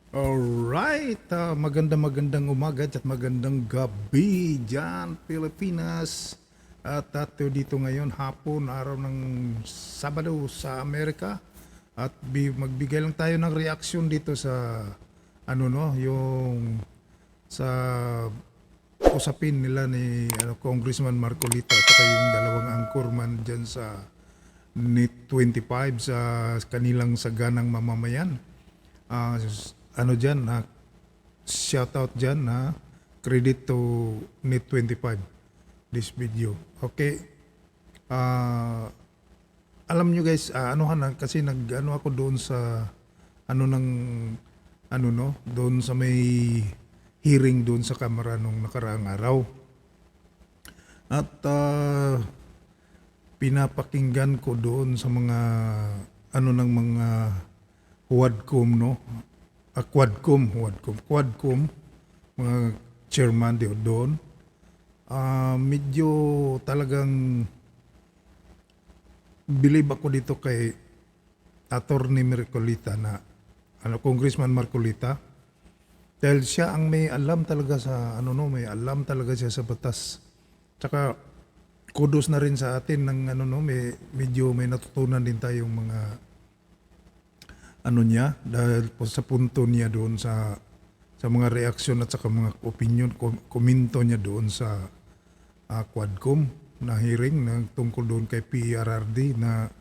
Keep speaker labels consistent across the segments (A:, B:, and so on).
A: Alright, magandang umaga at magandang gabi dyan, Pilipinas. At tayo dito ngayon, hapon, araw ng Sabado sa Amerika. At magbigay lang tayo ng reaksyon dito sa, yung sa usapin nila ni Congressman Marcolita at saka yung dalawang anchorman dyan sa NIT 25 sa kanilang saganang mamamayan. Dyan na shout out dyan na credit to NIT 25 this video. Okay. Alam nyo guys, kasi ako doon sa doon sa may hearing doon sa kamera nung nakaraang araw. At pinapakinggan ko doon sa mga ng mga Quadcom, Quadcom, mga chairman doon. Medyo talagang believe ako dito kay Attorney Marcolita na Congressman Marcolita, dahil siya ang may alam talaga sa may alam talaga siya sa batas. Tsaka kudos na rin sa atin ng medyo may natutunan din tayong mga niya dahil po sa punto niya doon sa mga reaksyon at saka mga opinion, komento niya doon sa Quadcom na hearing na tungkol doon kay PRRD na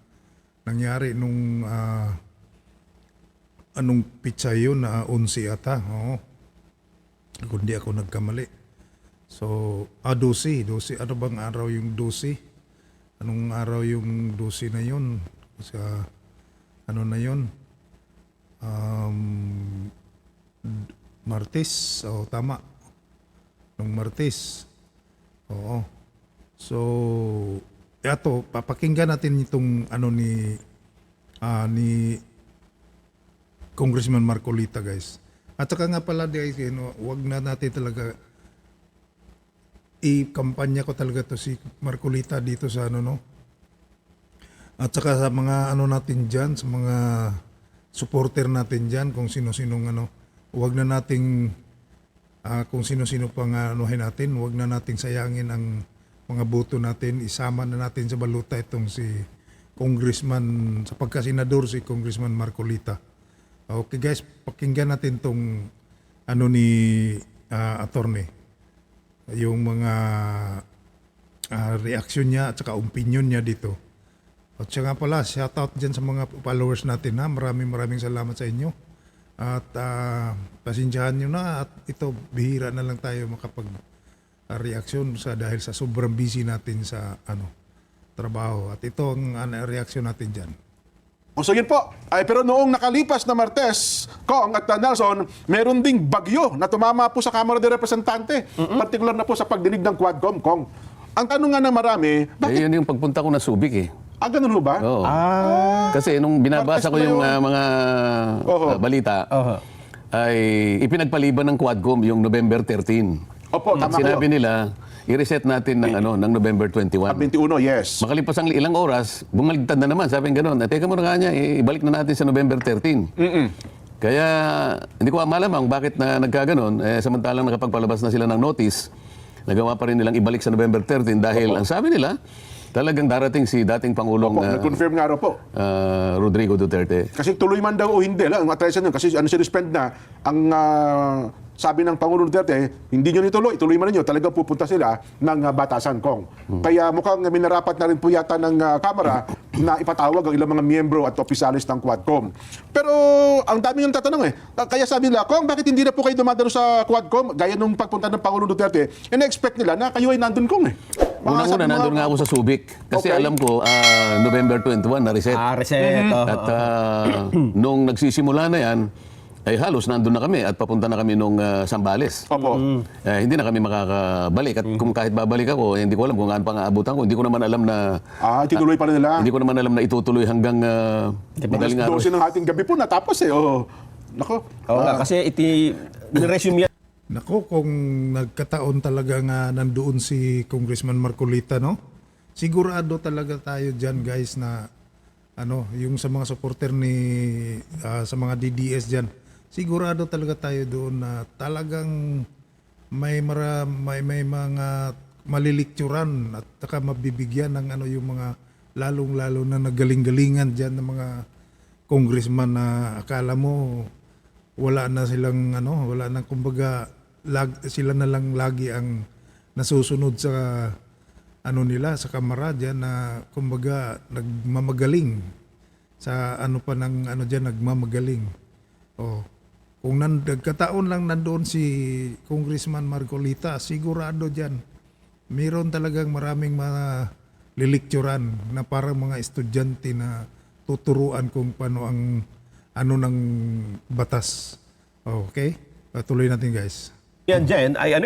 A: nangyari nung anong pitsa yun na 11 ata. Kung di ako nagkamali. So, 12. Ano bang araw yung 12? Anong araw yung 12 na yun? Sa na yun? Martes. Tama. Nung Martes. Oo. So, eto, papakinggan natin itong ni Congressman Marcolita, guys. At saka nga pala guys, wag na natin talaga i-kampanya ko talaga to si Marcolita dito sa At saka sa mga natin diyan, sa mga supporter natin diyan, kung sino-sinong wag na nating kung sino-sino pang anuhin natin, wag na nating sayangin ang mga boto natin, isama na natin sa baluta itong si Congressman, sa pagkasenador si Congressman Marcolita. Okay guys, pakinggan natin tong ni attorney. Yung mga reaksyon niya at saka opinion niya dito. At siya nga pala, shout out dyan sa mga followers natin ha. Maraming salamat sa inyo. At pasensyahan nyo na at ito, bihira na lang tayo makapag-reaksyon dahil sa sobrang busy natin sa trabaho. At ito ang reaksyon natin dyan.
B: So yun po. Pero noong nakalipas na Martes, Kong at Nelson, meron ding bagyo na tumama po sa Kamara de Representante. Partikular na po sa pagdinig ng Quadcom, Kong. Ang tanong nga ng marami, bakit?
C: Yun yung pagpunta ko na Subic eh.
B: Ganun ho ba?
C: Oo. Kasi nung binabasa ko yung mga balita, ay ipinagpaliban ng Quadcom yung November 13.
B: Opo,
C: At
B: tama
C: sinabi
B: kayo.
C: nila, i-reset natin ng ng November 21.
B: 21, yes.
C: Makalipas ang ilang oras, bumaligtad na naman, sabi ng gano'n. Teka muna nga niya, ibalik na natin sa November 13. Kaya hindi ko malamang bakit na nagkaganon, samantalang nakapagpalabas na sila ng notice, nagawa pa rin nilang ibalik sa November 13 dahil ang sabi nila, talagang darating si dating Pangulong
B: Nag-confirm nga raw po.
C: Rodrigo Duterte.
B: Kasi tuloy man daw o hindi lang, ang attraction yun. Kasi sinuspend na ang sabi ng Pangulong Duterte, hindi nyo ituloy man ninyo, talagang pupunta sila ng batasan, Kong. Kaya mukhang minarapat na rin po yata ng Kamara na ipatawag ang ilang mga miyembro at opisyalis ng Quadcom. Pero ang dami yung tatanong kaya sabi nila, Kong, bakit hindi na po kayo dumadalo sa Quadcom? Gaya nung pagpunta ng Pangulong Duterte, na-expect nila na kayo ay nandun, Kong
C: Unang-una, nandun nga ako sa Subic. Kasi alam ko, November 21, na-reset.
D: Reset.
C: At nung nagsisimula na yan, ay halos nandun na kami at papunta na kami nung Zambales.
B: Opo.
C: Hindi na kami makakabalik. At kung kahit babalik ako, hindi ko alam kung ano pang aabutan ko. Hindi ko naman alam na...
B: Tinuloy pa rin nila.
C: Hindi ko naman alam na itutuloy hanggang madaling araw.
B: 12 ng ating gabi po natapos Nako.
D: Oo nga, kasi resume yan.
A: Nako, kung nagkataon talaga nga nandoon si Congressman Marcolita, sigurado talaga tayo dyan guys na yung sa mga supporter ni sa mga DDS dyan, sigurado talaga tayo doon na talagang may mga malilikturan at saka mabibigyan ng ano yung mga lalong-lalo na nagaling-galingan diyan ng mga congressman na akala mo wala na silang wala na kumbaga sila na lang lagi ang nasusunod sa nila sa kamara diyan na kumbaga nagmamagaling sa pa ng diyan nagmamagaling. Oh. Kung nagkataon lang nandoon si Congressman Marcolita, sigurado diyan mayroon talagang maraming mga lilikturan na parang mga estudyante na tuturuan kung paano ang ng batas. Okay? Tuloy natin guys.
D: Yan dyan ay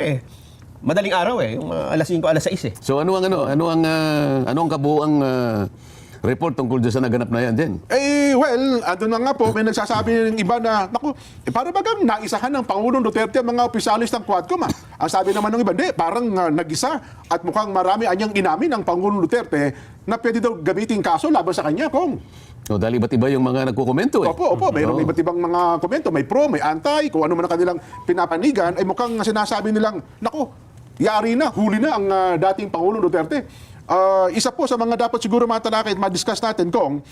D: madaling araw yung mga alas 5, alas 6
C: So ano ang kabuuang report tungkol dyan sa naganap na yan, Jen?
B: Well, ano na nga po, may nagsasabi ng iba na, naku, para bagang naisahan ng Pangulong Duterte ang mga opisyalis ng Quadcom. Ang sabi naman ng iba, hindi, parang nag-isa at mukhang marami anyang inamin ng Pangulong Duterte na pwede daw gamitin kaso laban sa kanya, Kong.
C: O, dahil iba't iba yung mga nagkukomento eh.
B: Opo, mayroong iba't ibang mga komento, may pro, may anti, kung ano man ang kanilang pinapanigan, ay mukhang sinasabi nilang, naku, yari na, huli na ang dating Pangulong Duterte. Isa po sa mga dapat siguro matalakay at ma-discuss natin, Kong,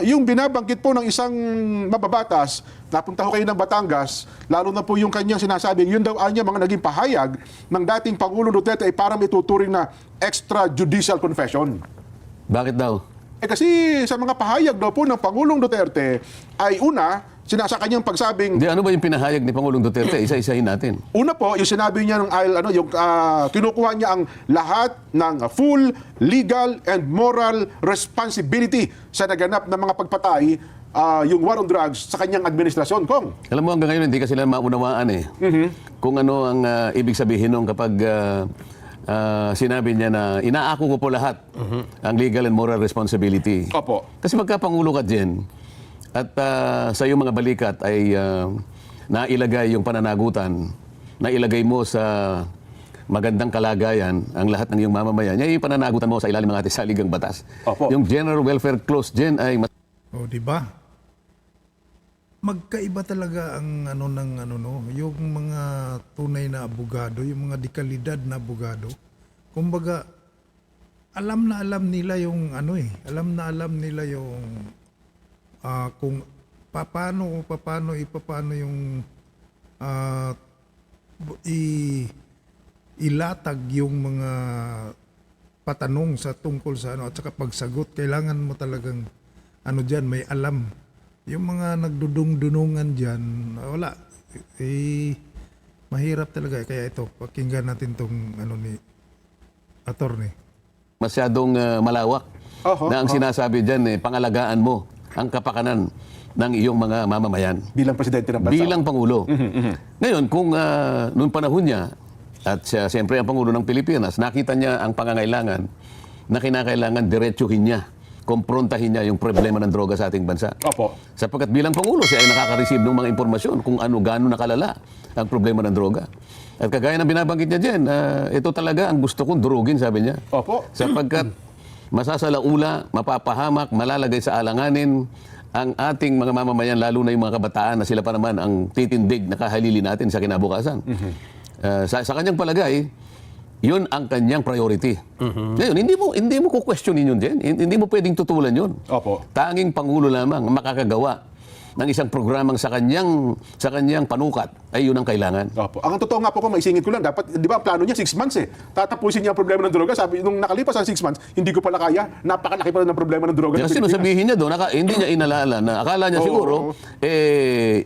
B: yung binabanggit po ng isang mababatas, napunta ho kayo ng Batangas, lalo na po yung kanyang sinasabi, yun daw anya mga naging pahayag ng dating Pangulong Duterte ay parang ituturing na extrajudicial confession.
C: Bakit daw?
B: Kasi sa mga pahayag daw po ng Pangulong Duterte ay una, sinasa kanyang pagsabing
C: Hindi, ano ba yung pinahayag ni Pangulong Duterte? Isa-isahin natin.
B: una po, yung sinabi niya kinukuha niya ang lahat ng full legal and moral responsibility sa naganap ng mga pagpatay, yung war on drugs sa kanyang administrasyon, Kong.
C: Alam mo, hanggang ngayon, hindi kasi sila maunawaan eh. Kung ano ang ibig sabihin nung kapag sinabi niya na inaako ko po lahat ang legal and moral responsibility.
B: Opo.
C: Kasi magkapangulo ka dyan at sa iyong mga balikat ay nailagay yung pananagutan, nailagay mo sa magandang kalagayan ang lahat ng iyong mamamayan. Yan yung pananagutan mo sa ilalim ng ating saligang batas.
B: Opo.
C: Yung general welfare clause dyan ay
A: Di ba? Magkaiba talaga ang yung mga tunay na abogado, yung mga dekalidad na abogado. Kumbaga, alam na alam nila yung alam nila yung kung paano yung ilatag yung mga patanong sa tungkol sa at saka pagsagot. Kailangan mo talagang diyan, may alam. Yung mga nagdudung-dunungan diyan, wala. Mahirap talaga. Kaya ito, pakinggan natin tong ni attorney.
C: masyadong malawak na ang sinasabi dyan pangalagaan mo ang kapakanan ng iyong mga mamamayan.
B: Bilang presidente ng bansa.
C: Bilang Pangulo. Ngayon, kung noong panahon niya, at siya, siyempre ang Pangulo ng Pilipinas, nakita niya ang pangangailangan na kinakailangan diretsuhin niya, komprontahin niya yung problema ng droga sa ating bansa.
B: Opo.
C: Sapagkat bilang Pangulo, siya ay nakaka-receive ng mga impormasyon kung gaano nakalala ang problema ng droga. At kagaya ng binabanggit niya dyan, ito talaga ang gusto kong durugin, sabi niya.
B: Opo.
C: Sapagkat masasalaula, mapapahamak, malalagay sa alanganin ang ating mga mamamayan, lalo na yung mga kabataan na sila pa naman ang titindig na kahalili natin sa kinabukasan. Sa kanyang palagay, yun ang kanyang priority. Ngayon, hindi mo ku-questionin yun din. Hindi mo pwedeng tutulan yun.
B: Opo.
C: Tanging Pangulo lamang ang makakagawa ng isang programang sa kanyang panukat ay yun ang kailangan.
B: Opo. Ang totoo nga po kung maisingit ko lang, dapat, di ba, plano niya 6 months eh. Tatapusin niya ang problema ng droga. Sabi, nung nakalipas ang 6 months, hindi ko pala kaya. Napakalaki pala ng problema ng droga.
C: Kasi sabihin niya doon, hindi niya inalala na akala niya siguro,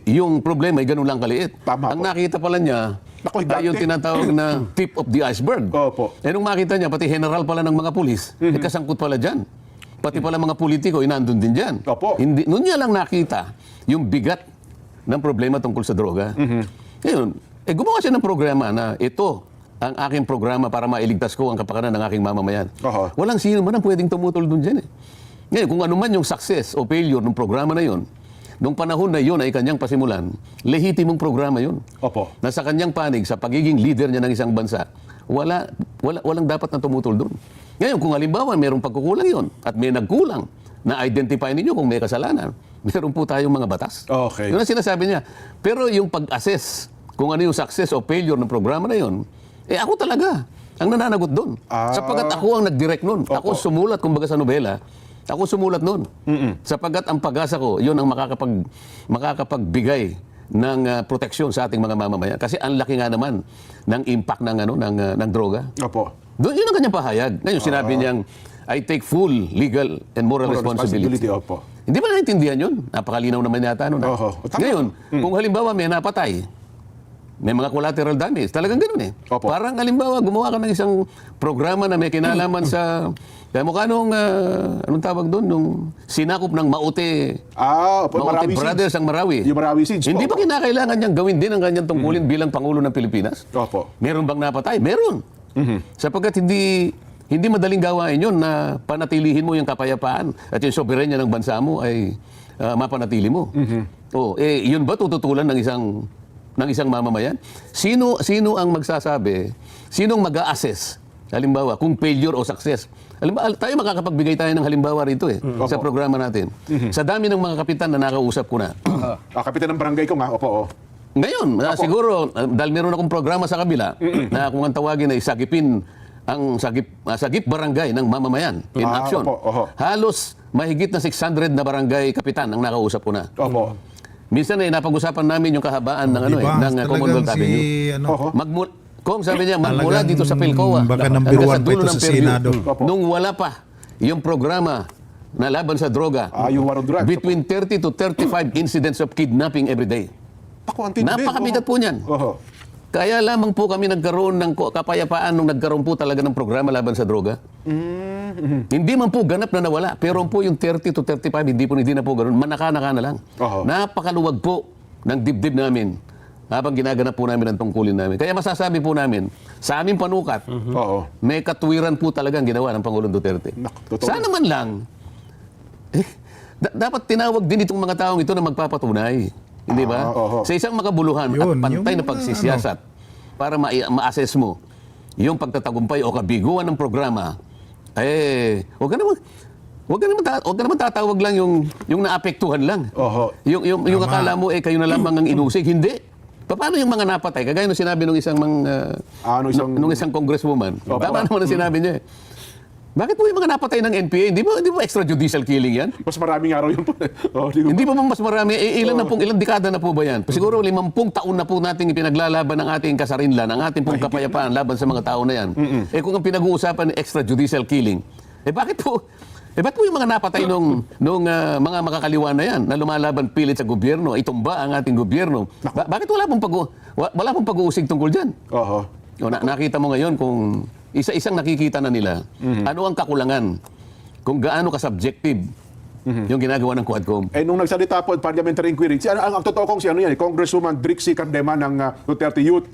C: yung problema ay ganun lang kaliit.
B: Tama
C: ang
B: po.
C: nakita pala niya,
B: Naku,
C: ay yung tinatawag na tip of the iceberg.
B: Opo.
C: Nung makita niya, pati general pala ng mga pulis, kasangkot pala dyan. Pati pala mga politiko, nandun din dyan.
B: Opo.
C: Noon niya lang nakita yung bigat ng problema tungkol sa droga. Ngayon, gumawa siya ng programa na ito ang aking programa para mailigtas ko ang kapakanan ng aking mamamayan.
B: Oho.
C: Walang sino man ang pwedeng tumutol dun dyan eh. Ngayon, kung ano man yung success o failure ng programa na yun, nung panahon na yun ay kanyang pasimulan, lehitimong programa yun.
B: Opo.
C: Na sa kanyang panig, sa pagiging leader niya ng isang bansa, walang dapat na tumutol doon. Ngayon, kung halimbawa mayroong pagkukulang yun at may nagkulang, na-identify ninyo kung may kasalanan, meron po tayong mga batas.
B: Okay.
C: Yun ang sinasabi niya. Pero yung pag-assess kung ano yung success o failure ng programa na yun, ako talaga ang nananagot doon. Sapagkat ako ang nag-direct nun. Ako sumulat, kumbaga sa nobela, ako sumulat nun. Sapagkat ang pag-asa ko, yun ang makakapagbigay ng proteksyon sa ating mga mamamayan. Kasi ang laki nga naman ng impact ng droga.
B: Opo.
C: Doon, yun ang kanyang pahayag. Ngayon, sinabi niyang, I take full legal and moral responsibility.
B: Opo.
C: Hindi ba naintindihan yun? Napakalinaw naman yata nun.
B: Oho. Tama.
C: Ngayon, kung halimbawa may napatay, may mga collateral damage, talagang ganun eh.
B: Opo.
C: Parang halimbawa, gumawa ka ng isang programa na may kinalaman sa, kaya mukha nung, anong tawag doon, nung sinakop ng Maute,
B: Opo.
C: Maute
B: Marawi
C: Brothers
B: Seeds.
C: ang Marawi.
B: Yung Marawi Seeds.
C: Hindi ba
B: Opo.
C: kinakailangan niyang gawin din ang kanyang tungkulin bilang Pangulo ng Pilipinas?
B: Opo.
C: Meron bang napatay? Meron. Sapagkat hindi madaling gawain yun na panatilihin mo yung kapayapaan at yung soberenya ng bansa mo ay mapanatili mo. Yun ba tututulan ng isang mamamayan? Sino ang magsasabi? Sinong mag-a-assess? Halimbawa, kung failure o success. Halimbawa, tayo makakapagbigay tayo ng halimbawa rito sa programa natin. Sa dami ng mga kapitan na nakausap ko na.
B: Kapitan ng barangay ko nga. Opo.
C: Ngayon, siguro, dahil meron akong programa sa kabila, na kung ang tawagin ay sagipin, ang sagip barangay ng mamamayan in action.
B: Opo.
C: Halos mahigit na 600 na barangay kapitan ang nakausap ko na.
B: Opo.
C: Minsan napag-usapan namin yung kahabaan ng
A: Diba?
C: ng Commonwealth
A: Talagang
C: Avenue. Kung sabi niya, magmula
A: Talagang
C: dito sa Pilcoa,
A: baka number
C: hanggang
A: one pa
C: dulo
A: ito
C: ng
A: sa
C: Fairview,
A: Senado.
C: nung wala pa yung programa na laban sa droga,
B: Yung war on drugs.
C: between 30 to 35 incidents of kidnapping every day.
B: Ako, ang tindi.
C: Napakabigat po niyan.
B: Oho.
C: Kaya lamang po kami nagkaroon ng kapayapaan nung nagkaroon po talaga ng programa laban sa droga. Hindi man po ganap na nawala, pero po yung 30 to 35, hindi na po ganun. Manaka-naka na lang.
B: Oho.
C: Napakaluwag po ng dibdib namin habang ginaganap po namin ang tungkulin namin. Kaya masasabi po namin, sa aming panukat,
B: Oo.
C: may katuwiran po talagang ginawa ng Pangulong Duterte.
B: Totoo.
C: Sana man lang, dapat tinawag din itong mga taong ito na magpapatunay. Hindi ba?
B: Oo.
C: Sa isang makabuluhan at
A: Yun,
C: pantay
A: yung
C: na pagsisiyasat para ma-assess mo yung pagtatagumpay o kabiguan ng programa, huwag ka naman tatawag lang yung naapektuhan lang.
B: Oho.
C: Yung akala mo kayo na lamang ang inusig. Hindi. Paano yung mga napatay? Kagaya nung sinabi nung nung isang congresswoman.
B: Opo.
C: Tama naman ang sinabi niya. Bakit po yung mga napatay ng NPA? Hindi ba extrajudicial killing yan?
B: Mas maraming araw yun po.
C: Hindi pa mas marami. Ilan dekada na po ba yan? Siguro 50 taon na po nating ipinaglalaban ng ating kasarinlan, ang ating pong kapayapaan laban sa mga tao na yan. Kung ang pinag-uusapan extrajudicial killing, bakit po yung mga napatay nung mga makakaliwa na yan na lumalaban pilit sa gobyerno, itumba ang ating gobyerno? Bakit wala pong pag-uusig tungkol dyan?
B: Oho.
C: Nakita mo ngayon kung isa-isang nakikita na nila ano ang kakulangan, kung gaano ka-subjective yung ginagawa ng Quadcom.
B: Nung nagsalita po at parliamentary inquiry, ang totoo kong Congresswoman Drixie Cardema ng Duterte Youth,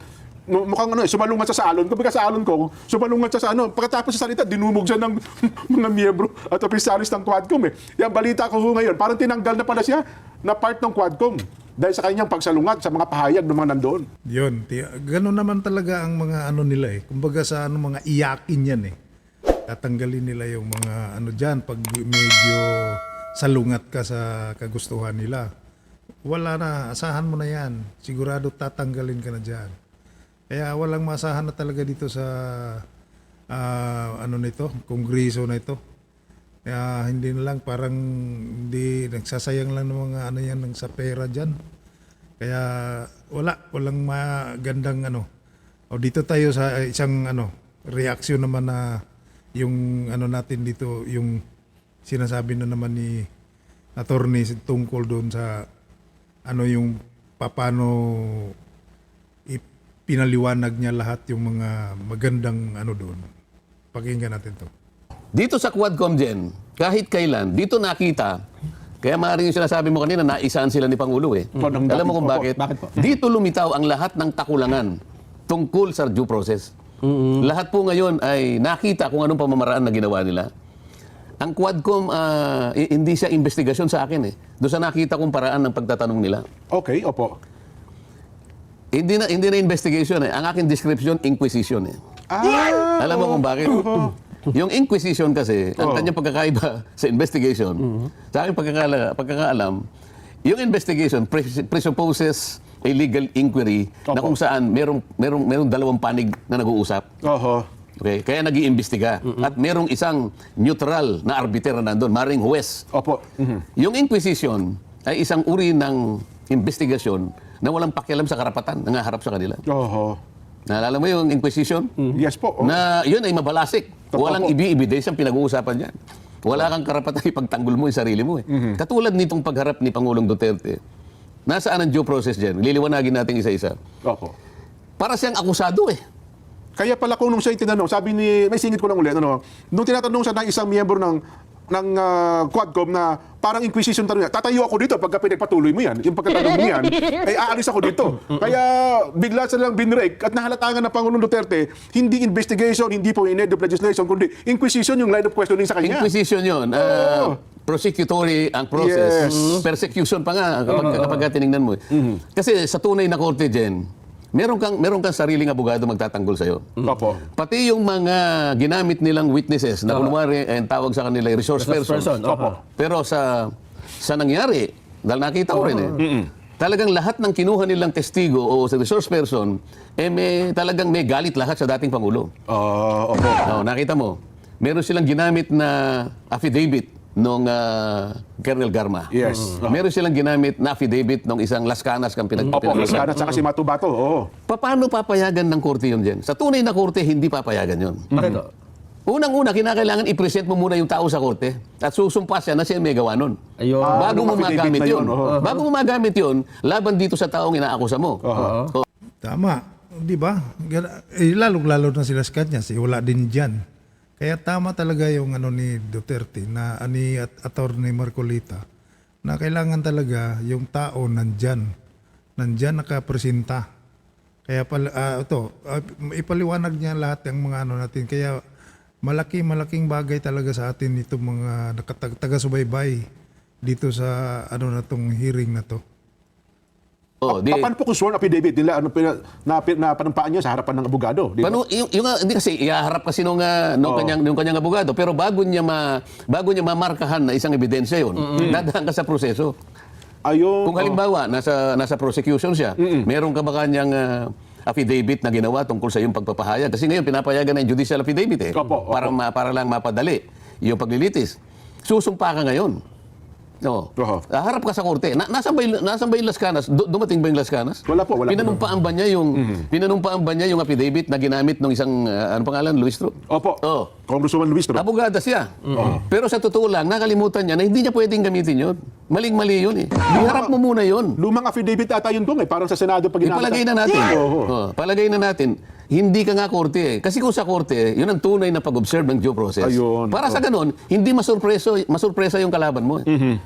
B: mukhang sumalungat sa alon. Kumbaga sa alon ko, sumalungat sa pagkatapos sa salita, dinumog siya ng mga miyembro at opisyalis ng Quadcom. Yung balita ko ngayon, parang tinanggal na pala siya na part ng Quadcom dahil sa kanyang pagsalungat sa mga pahayag ng mga nandoon.
A: Yun, gano'n naman talaga ang mga nila Kumbaga sa mga iyakin yan Tatanggalin nila yung mga dyan pag medyo salungat ka sa kagustuhan nila. Wala na, asahan mo na yan. Sigurado tatanggalin ka na dyan. Kaya walang masahan na talaga dito sa kongreso na ito. Kaya hindi na lang parang hindi nagsasayang lang ng mga yan ng sa pera diyan. Kaya walang magandang O dito tayo sa isang reaksyon naman na yung natin dito yung sinasabi na naman ni attorney tungkol doon sa yung paano pinaliwanag niya lahat yung mga magandang doon. Pakinggan natin to.
C: Dito sa Quadcom Gen, kahit kailan, dito nakita, kaya maaaring yung sinasabi mo kanina, naisaan sila ni Pangulo Alam mo kung bakit?
D: Bakit po?
C: Dito lumitaw ang lahat ng kakulangan tungkol sa due process. Lahat po ngayon ay nakita kung anong pamamaraan na ginawa nila. Ang Quadcom, hindi siya investigasyon sa akin Doon sa nakita kong paraan ng pagtatanong nila.
B: Okay, opo.
C: Hindi na investigation Ang aking description, inquisition Alam mo kung bakit? Yung inquisition kasi, ang kanyang pagkakaiba sa investigation, sa aking pagkakaalam, yung investigation presupposes a legal inquiry na
B: Opo.
C: kung saan merong dalawang panig na nag-uusap.
B: Oho.
C: Okay? Kaya nag-iimbestiga. At merong isang neutral na arbiter na nandun, maring huwes.
B: Opo.
C: Yung inquisition ay isang uri ng investigasyon na walang pakialam sa karapatan, nangaharap sa kanila.
B: Oho.
C: Naalala mo yung inquisition?
B: Yes po. Oh.
C: Na yun ay mabalasik.
B: Totoo
C: Walang
B: po.
C: ebidensyang pinag-uusapan yan. Wala kang karapatan ipagtanggol mo yung sarili mo. Katulad nitong pagharap ni Pangulong Duterte, nasaan ang due process dyan? Liliwanagin natin isa-isa.
B: Opo.
C: Para siyang akusado eh.
B: Kaya pala kung nung siya tinanong, sabi ni, may singit ko lang ulit, nung tinatanong siya ng isang miyembro ng Quadcom na parang inquisition tanong niya, tatayo ako dito pagka pinagpatuloy mo yan. Yung pagkatanong mo yan, ay aalis ako dito. Kaya bigla silang binrake at nahalatangan ng Pangulong Duterte, hindi investigation, hindi po in-aid of legislation, kundi inquisition yung line of questioning sa kanya.
C: Inquisition yun. Prosecutory ang process.
B: Yes.
C: Persecution pa nga kapag tinignan mo. Kasi sa tunay na korte dyan, meron kang sariling abogado magtatanggol sa'yo.
B: Opo.
C: Pati yung mga ginamit nilang witnesses na kunwari ang tawag sa kanila ay resource person.
D: Opo.
C: Pero sa nangyari, dahil nakita ko rin talagang lahat ng kinuha nilang testigo o sa resource person, talagang may galit lahat sa dating Pangulo.
B: Opo.
C: Nakita mo, meron silang ginamit na affidavit nung Colonel Garma.
B: Yes.
C: Meron silang ginamit na affidavit nung isang Las Canas kang
B: Opo,
C: pinag-pinag-
B: Lascana at saka si Matubato. Oo.
C: Paano papayagan ng korte yun dyan? Sa tunay na korte, hindi papayagan yun.
D: Bakit?
C: Unang-una, kinakailangan i-present mo muna yung tao sa korte at susumpa siya na siya may gawa nun.
D: Ayun.
C: Bago mo
B: nung affidavit
C: magamit
B: na
C: yun.
B: yun, oo.
C: Bago mo magamit yun, laban dito sa taong inaakusa mo. Oh,
A: Tama, di ba? Lalo-lalo na sila sa kanya, wala din dyan. Kaya tama talaga yung ni Duterte na ni Attorney Marcolita na kailangan talaga yung tao nandyan nakapresenta. Kaya ipaliwanag niya lahat ng mga natin. Kaya malaking bagay talaga sa atin itong mga taga-subaybay dito sa na tong hearing na to.
B: Paano po kung sworn affidavit nila na panampaan niya sa harapan ng abogado? Di ba?
C: Hindi kasi ihaharap kasi nung kanyang abogado, pero bago niya mamarkahan na isang ebidensya yun, dadaan ka sa proseso.
B: Ayun.
C: Kung halimbawa nasa prosecution siya, meron ka ba kanyang affidavit na ginawa tungkol sa iyong pagpapahayag? Kasi ngayon pinapayagan na yung judicial affidavit
B: Opo.
C: para lang mapadali yung paglilitis. Susumpa ka ngayon. No.
B: Oho.
C: Harap ka sa korte. Nasaan ba yung Las Canas? Dumating ba yung Las Canas?
B: Wala po.
C: Pinanumpaan ba niya yung affidavit na ginamit ng isang ano pangalan, Luis Tro?
B: Opo.
C: Oh.
B: Congresswoman Luis.
C: Abogada siya. Pero sa totoo lang, nakalimutan niya na hindi niya pwedeng gamitin yun. Maling-mali yun eh. Iharap mo muna yun.
B: Lumang affidavit ata yun doon parang sa Senado pag ginamit.
C: Ipalagay na natin.
B: Oo.
C: Palagay na natin. Hindi ka nga korte eh. Kasi kung sa korte, yun ang tunay na pag-observe ng due process.
B: Ayun.
C: Para sa ganun, hindi masurpresa yung kalaban mo eh.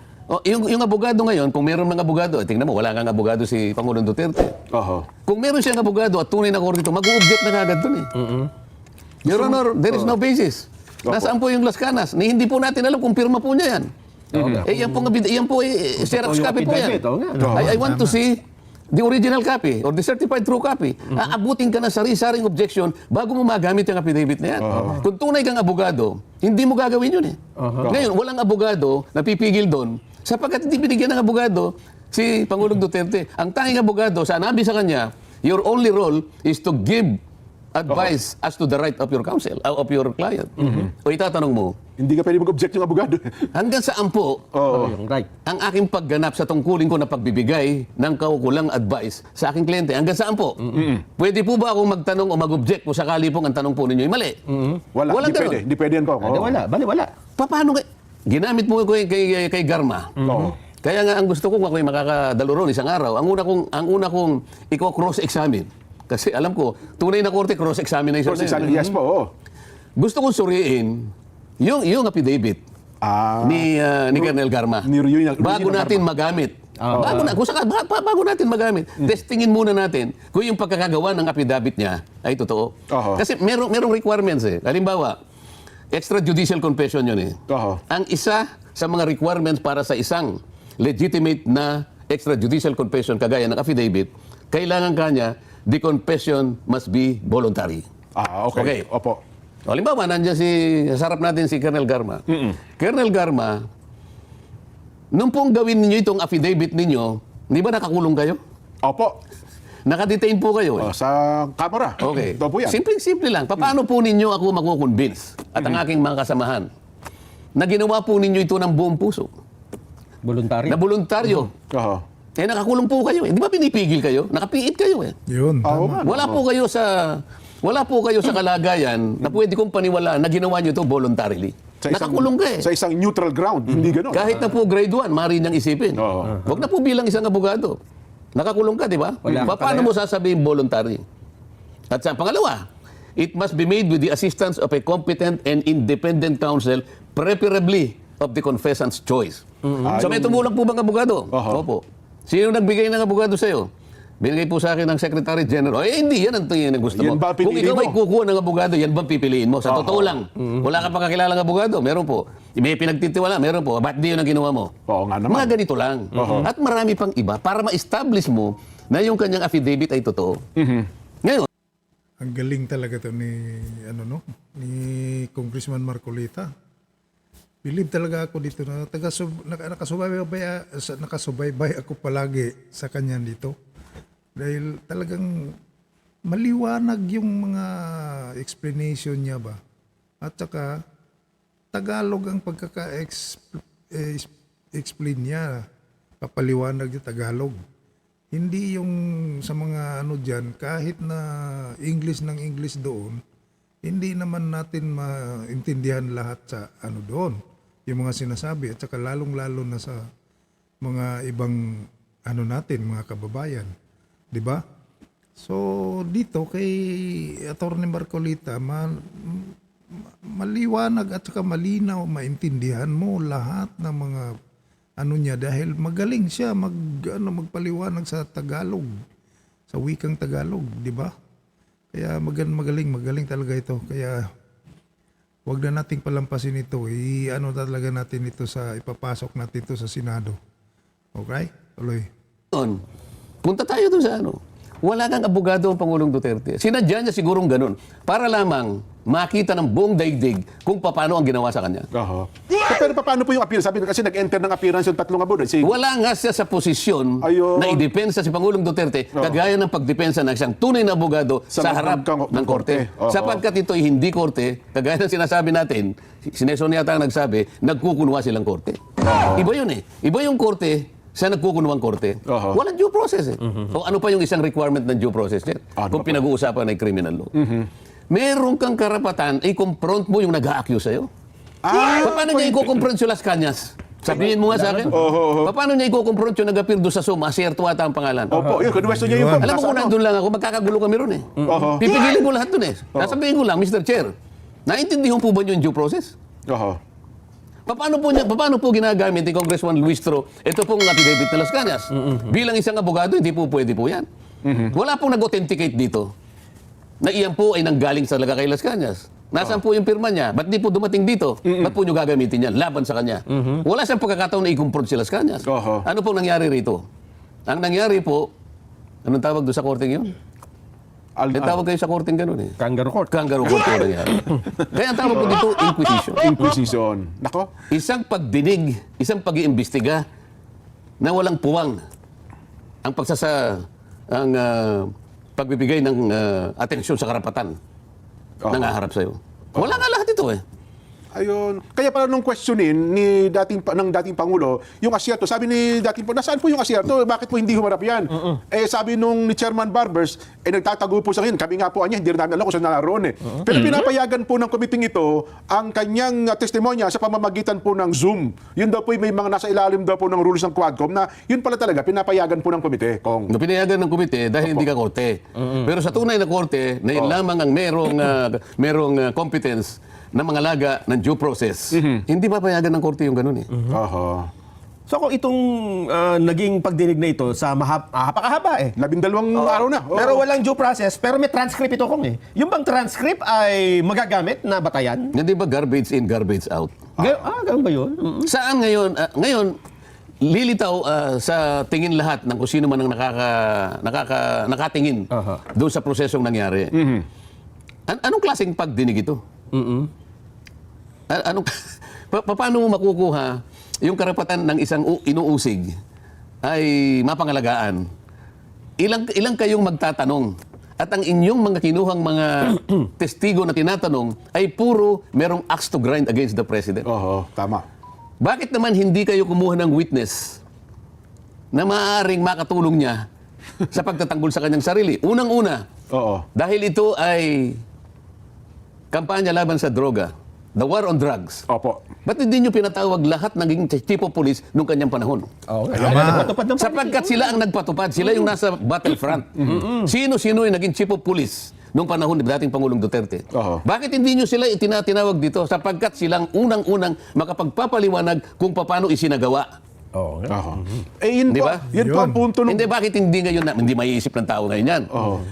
C: Yung abogado ngayon, kung meron mga abogado, tingnan mo, wala kang abogado si Pangulong Duterte.
B: Oho.
C: Kung meron siyang abogado at tunay na korte ito, mag-object na kagad dun eh. Your Honor, there is no basis. Nasaan po yung Las Canas? Hindi po natin alam kung pirma po niya yan. Yan po Xerox
D: yung
C: copy po yan.
D: affidavit, oo nga.
C: I want to see the original copy or the certified true copy. Aabutin ka ng sari-saring objection bago mo magamit yung affidavit na yan. Kung tunay kang abogado, hindi mo gagawin yun eh. Ngayon, walang abogado na pipigil doon sapagkat hindi binigyan ng abogado si Pangulong Duterte. Ang tanging abogado, sanabi sa kanya, your only role is to give advice as to the right of your counsel, of your client. O itatanong mo,
B: Hindi ka pwede mag-object yung abogado.
C: hanggang saan po
D: Yung right.
C: ang aking pagganap sa tungkulin ko na pagbibigay ng kaukulang advice sa aking kliyente? Hanggang saan po? Pwede po ba akong magtanong o mag-object kung sakali pong ang tanong po ninyo ay mali?
B: Wala.
C: Walang
B: Hindi
C: ganun.
B: pwede. Hindi pwede yan po.
D: Wala.
C: Paano ginamit mo ko kay Garma? Kaya nga ang gusto ko kung ako'y makakadalo ron isang araw, ang una kong cross-examine. Kasi alam ko, tunay na korte cross-examination na yun.
B: Yes po. Oo.
C: Gusto kong suriin yung affidavit ni Colonel Garma. Bago natin magamit. Bago natin magamit, testingin muna natin kung yung pagkakagawa ng affidavit niya ay totoo. Kasi merong requirements eh. Halimbawa, extrajudicial confession yun eh. Ang isa sa mga requirements para sa isang legitimate na extrajudicial confession kagaya ng affidavit, kailangan kanya the confession must be voluntary.
B: Okay. Opo.
C: O, halimbawa, nandiyan sa harap natin si Colonel Garma. Colonel Garma, nung pong gawin ninyo itong affidavit ninyo, di ba nakakulong kayo?
B: Opo.
C: Nakadetain po kayo eh.
B: Sa kamera.
C: Okay.
B: Ito po yan.
C: Simple lang. Paano po ninyo ako makukonvince at ang aking mga kasamahan na ginawa po ninyo ito ng buong puso?
D: Voluntaryo.
C: Na voluntaryo.
B: Oho.
C: Eh, nakakulong po kayo eh. Di ba pinipigil kayo? Nakapiit kayo eh.
A: Yun,
B: Oo
A: tama.
B: nga.
C: Wala po kayo sa kalagayan na pwede kong paniwalaan na ginawa nyo ito voluntarily. Nakakulong ka eh.
B: Sa isang neutral ground. Hindi gano'n.
C: Kahit na po grade 1, maaari niyang isipin.
B: Oo.
C: Huwag na po bilang isang abogado. Nakakulong ka, di ba?
D: Wala ka
C: Paano
D: pala.
C: mo sasabihin voluntary? At sa pangalawa, it must be made with the assistance of a competent and independent counsel, preferably of the confessant's choice. So may tumulong po bang abogado?
B: Oho.
C: Opo. Sino nagbigay ng abogado sa'yo? Binigay po sa akin ng Secretary General. Eh, hindi yan ang tingin na gusto mo.
B: Yan ba
C: Kung
B: pinili
C: ikaw
B: mo?
C: ay kukuha ng abogado, yan ba pipiliin mo? Sa totoo lang. Wala ka pa kakilalang abogado? Meron po. May pinagtitiwala? Meron po. Ba't di yun ang ginawa mo?
B: Oo nga naman.
C: Mga ganito lang. At marami pang iba para ma-establish mo na yung kanyang affidavit ay totoo. Ngayon,
A: Ang galing talaga to ni ni Congressman Marcolita. Believe talaga ako dito na nakasubaybay ako palagi sa kanya dito. Dahil talagang maliwanag yung mga explanation niya ba. At saka Tagalog ang pagkaka-explain niya. Papaliwanag yung Tagalog. Hindi yung sa mga dyan, kahit na English ng English doon, hindi naman natin maintindihan lahat sa doon, yung mga sinasabi. At saka lalong-lalo na sa mga ibang natin, mga kababayan. Di ba? So, dito kay Atty. Marcolita, maliwanag at saka malinaw, maintindihan mo lahat ng mga niya dahil magaling siya magpaliwanag sa Tagalog, sa wikang Tagalog, di ba? Kaya magaling talaga ito. Kaya wag na nating palampasin ito. Talaga natin ito ipapasok natin ito sa Senado. Okay? Tuloy.
C: punta tayo doon sa Wala kang abogado ang Pangulong Duterte. Sinadya niya sigurong ganun para lamang makita ng buong daigdig kung paano ang ginawa sa kanya.
B: Oho. Pero paano po yung appearance? Sabi kasi nag-enter ng appearance yung tatlong abogado.
C: Wala nga siya sa posisyon
B: Ayun.
C: na idepensa si Pangulong Duterte kagaya ng pagdepensa ng isang tunay na abogado sa harap ng korte.
B: Oho.
C: Sapagkat ito ay hindi korte, kagaya ng sinasabi natin, si Nelson yata ang nagsabi, nagkukunwa silang korte. Iba yun eh. Iba yung korte sa nagkukunwang korte. Walang due process eh. O ano pa yung isang requirement ng due process niya? Kung pinag-uusapan ay criminal law. Meron kang karapatan, i-confront mo yung nag-a-accuse sa'yo. Paano niya i-confront yung Las Cañas? Sabihin mo nga sa akin. Paano niya i-confront yung nag-appear doon sa Suma? Sierto ata ang pangalan.
B: Opo, yun. Question niya yung
C: Alam mo kung nandun lang ako, magkakagulo kami ron eh. Pipigilin ko lahat dun eh. Sasabihin ko lang, Mr. Chair, naintindihan po ba niyo yung due process?
B: Oho.
C: Paano po ginagamit ni Congressman Luis Tro ito pong affidavit na Las Cañas? Bilang isang abogado, hindi po pwede po yan. Wala pong nag-authenticate dito na iyan po ay nanggaling talaga kay Las Cañas. Nasaan po yung pirma niya? Ba't di po dumating dito? Ba't po nyo gagamitin yan? Laban sa kanya. Wala siyang pagkakataon na i-confront si Las Cañas. Ano pong nangyari rito? Ang nangyari po, anong tawag doon sa korteng yun? May tawag kayo sa korteng gano'n eh.
D: Kangaroo court.
C: Kangaroo court po nangyari. Kaya ang tawag po dito, inquisition.
B: Inquisition. Nako.
C: Isang pagdinig, isang pag-iimbestiga na walang puwang ang pagbibigay ng atensyon sa karapatan ng haharap sa'yo. Wala nga lahat ito eh.
B: Ayun. Kaya pala nung questionin ng dating Pangulo, yung asyerto, sabi ni dating nasaan po yung asyerto? Bakit po hindi humarap yan? Eh sabi nung ni Chairman Barbers, nagtatago po sa akin. Kami nga po, hindi rin namin alam kung saan naroon eh. Pero pinapayagan po ng committee ito ang kanyang testimonya sa pamamagitan po ng Zoom. Yun daw po may mga nasa ilalim daw po ng rules ng Quadcom na yun pala talaga pinapayagan po ng komite.
C: No, pinayagan ng komite dahil hindi ka korte. Pero sa tunay na korte, na yun lamang ang merong competence na mga laga ng due process, hindi pa payagan ng korte yung ganun eh.
B: Oho.
D: So kung itong naging pagdinig na ito sa napakahaba eh.
B: 12 araw na. Oo.
D: Pero walang due process, pero may transcript ito kung eh. Yung bang transcript ay magagamit na batayan?
C: Hindi ba garbage in, garbage out?
D: Ganun ba yun?
C: Saan ngayon? Ngayon, lilitaw sa tingin lahat ng kung sino man ang nakatingin doon sa prosesong nangyari. Anong klaseng pagdinig ito? Anong paano mo makukuha yung karapatan ng isang inuusig ay mapangalagaan? Ilang kayong magtatanong? At ang inyong mga kinuhang mga testigo na tinatanong ay puro merong axe to grind against the president.
B: Oo, tama.
C: Bakit naman hindi kayo kumuha ng witness na maaaring makatulong niya sa pagtatanggol sa kanyang sarili? Unang-una,
B: Oo.
C: dahil ito ay kampanya laban sa droga, the war on drugs.
B: Opo.
C: Ba't hindi nyo pinatawag lahat ng chief of police nung kanyang panahon?
D: Oo,
A: Tama.
D: nagpatupad ng
C: Sapagkat sila ang nagpatupad, sila yung nasa battlefront. Sino-sino yung naging chief of police nung panahon ni dating Pangulong Duterte?
B: Oo.
C: Bakit hindi nyo sila itinatawag dito? Sapagkat silang unang-unang makapagpapaliwanag kung paano isinagawa.
D: Oo.
B: Oo. Eh, yun
C: Di
B: po,
C: ba?
B: yun po ang punto nung...
C: Hindi, bakit hindi ngayon hindi maiisip ng tao ngayon yan?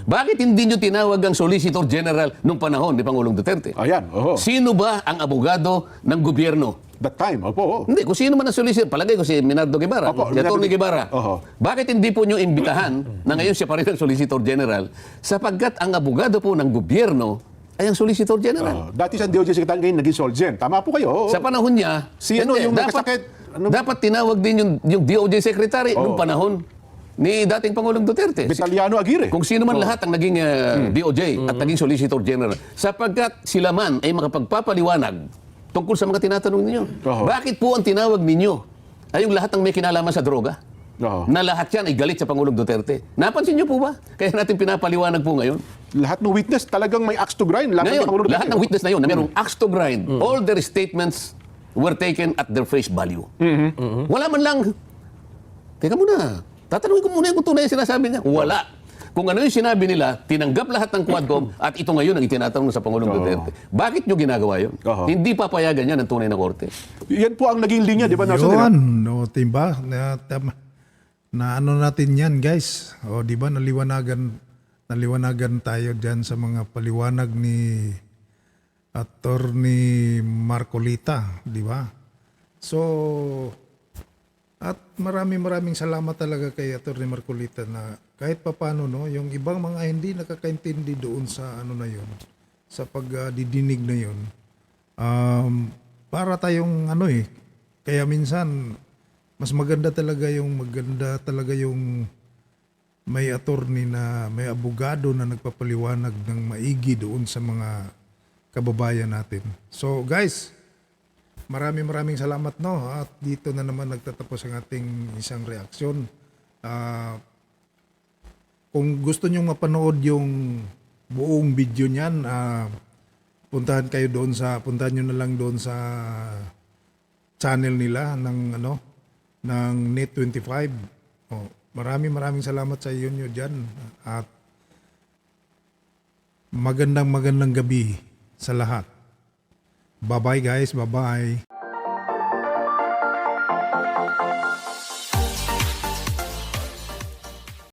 C: Bakit hindi nyo tinawag ang Solicitor General nung panahon ni Pangulong Duterte?
B: Ayan, oo.
C: Sino ba ang abogado ng gobyerno?
B: That time, opo. Oo.
C: Hindi, kung sino man ang solicitor, palagay ko si Minardo Guevara,
B: Opo,
C: si Atty.
B: Minardo-
C: Guevara.
B: Oho.
C: Bakit hindi po nyo imbitahan na ngayon siya pa rin ang Solicitor General? Sapagkat ang abogado po ng gobyerno ay ang Solicitor General.
B: Dati sa DOJ Secretary, ngayon naging Solgen. Tama po kayo. Oo.
C: Sa panahon niya,
B: Si ano, yung nagkasakit,
C: dapat tinawag din yung DOJ Secretary nung panahon ni dating Pangulong Duterte.
B: Vitaliano Aguirre.
C: Kung sino man lahat ang naging DOJ at naging Solicitor General. Sapagkat sila man ay makapagpapaliwanag tungkol sa mga tinatanong ninyo.
B: Oo.
C: Bakit po ang tinawag ninyo ay yung lahat ng may kinalaman sa droga?
B: Oo.
C: Na lahat yan ay galit sa Pangulong Duterte. Napansin niyo po ba? Kaya natin pinapaliwanag po ngayon.
B: Lahat ng witness talagang may axe to grind. Lahat
C: Ngayon,
B: ng Pangulo
C: lahat
B: Duterte.
C: ng witness na yun na merong axe to grind, all their statements were taken at their face value. Wala man lang, teka muna, tatanungin ko muna yung tunay yung sinasabi niya. Wala. Kung ano yung sinabi nila, tinanggap lahat ng Quadcom at ito ngayon ang itinatanong sa Pangulong Duterte. Bakit nyo ginagawa yun?
B: Oo.
C: Hindi papayagan yan ng tunay na korte.
B: Yan po ang naging linya, di ba, Nelson?
A: Yun, no, timba. Na ano natin yan, guys. O, di ba, naliwanagan tayo dyan sa mga paliwanag ni Attorney Marcolita, di ba? So, at maraming salamat talaga kay Attorney Marcolita na kahit papano, no, yung ibang mga hindi nakakaintindi doon sa ano na yun, sa pagdidinig na yun, para tayong ano kaya minsan mas maganda talaga yung may attorney na may abogado na nagpapaliwanag ng maigi doon sa mga kababayan natin. So guys, maraming salamat, no, at dito na naman nagtatapos ang ating isang reaksyon. Kung gusto nyo mapanood yung buong video niyan, puntahan nyo na lang doon sa channel nila ng Net25. Oh, maraming salamat sa iyo nyo dyan. At magandang gabi sa lahat. Bye-bye guys, bye-bye.